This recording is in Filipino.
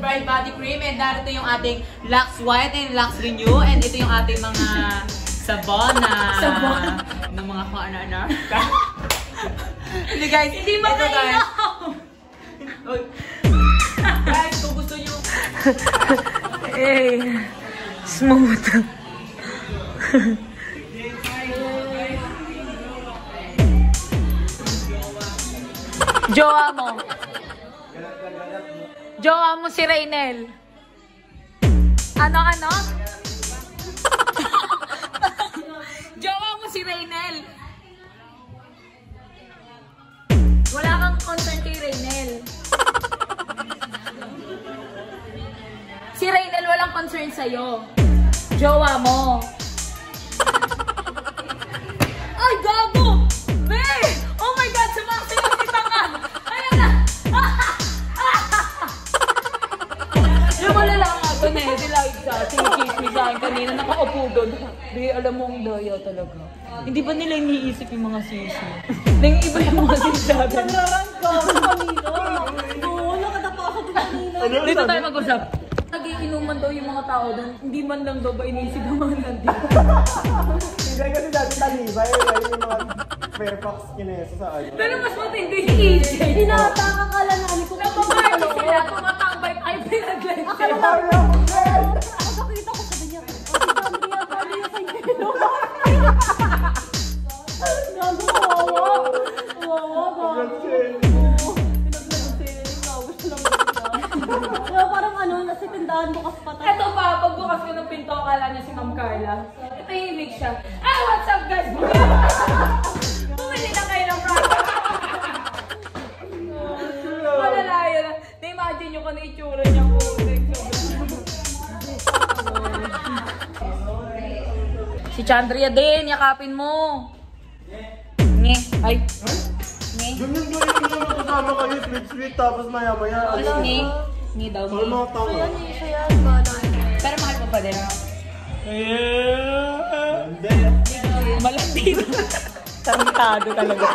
Bright Body Cream. And narito yung ating Lux White and Lux Renew. And ito yung ating mga sabon na... Sabon? Ng mga kung ano-ano. Hindi guys, hindi ba guys? Guys, kung gusto nyo... Hey, smooth. Jowa mo. Jowa mo si Raynel. Ano? Jowa mo si Raynel. Wala kang concern kay Raynel. Si Raynel walang concern sa'yo. Jowa mo. Ay, gago! Babe! Oh my God! Sumasayaw si Tangan! Ayan na! Yung malala nga ito na eh. Like sa sinikismi sa akin kanina. Nakaupo doon. Di, alam mo ang daya talaga. Hindi ba nila iniisip yung mga sisi? Nang iba yung mga sisi natin. Nagrarang ka kanina. Oo, nakatapa ako doon kanina. Dito tayo mag-usap. Nagiinuman daw yung mga tao doon. Hindi man lang daw ba iniisip yung mga nandito. Hindi kasi dati talibay. Yung mga Fairfax kinesa sa ano. Pero mas matindi si EJ. Tinatakakala na ko. Napaparty sila. Tumatambay. Ay, pinag-live sila. Nakakita ko sabi niya. Andrea, paano yung sa inyo? Gago, kawawa. Kawawa, gago. Kaya parang ano, nasa tindahan bukas patay. Ito pa, pagbukas ko ng pinto, akala niya si Ma'am Carla. Tahimik siya. Ah, what's up guys? Bumili na kayo ng product. Malala yun. Na-imagine nyo kung ano itsura niya po. Si Chandria din, yakapin mo. Nge. Ay. Nge. Ganyan ba yung kasama kayo, sweet tapos maya-maya. Nge. Nge daw. Ano mga tao? Siya yan, bala. Pero mahal mo pa din. Hindi. Malandi. Tarantado talaga.